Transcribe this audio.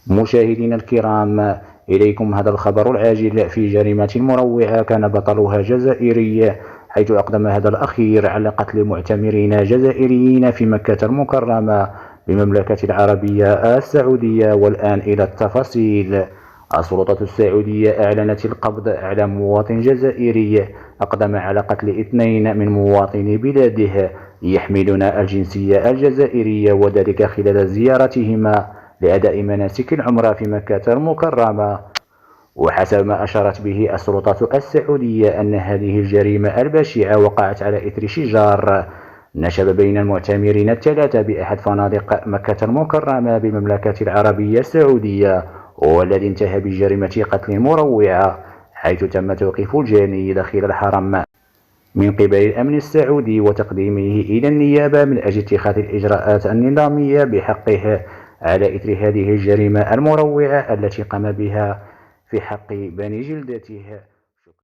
مشاهدينا الكرام، إليكم هذا الخبر العاجل في جريمة مروعة كان بطلها جزائري، حيث أقدم هذا الأخير على قتل معتمرين جزائريين في مكة المكرمة بالمملكة العربية السعودية. والآن إلى التفاصيل. السلطات السعودية أعلنت القبض على مواطن جزائري أقدم على قتل 2 من مواطني بلاده يحملون الجنسية الجزائرية، وذلك خلال زيارتهما لأداء مناسك العمرة في مكة المكرمة. وحسب ما أشارت به السلطات السعودية أن هذه الجريمة البشعة وقعت على إثر شجار نشب بين المعتمرين ال3 بأحد فنادق مكة المكرمة بالمملكة العربية السعودية، والذي انتهى بجريمة قتل مروعة، حيث تم توقيف الجاني داخل الحرم من قبل الأمن السعودي وتقديمه إلى النيابة من أجل اتخاذ الإجراءات النظامية بحقه على إثر هذه الجريمة المروعة التي قام بها في حق بني جلدته.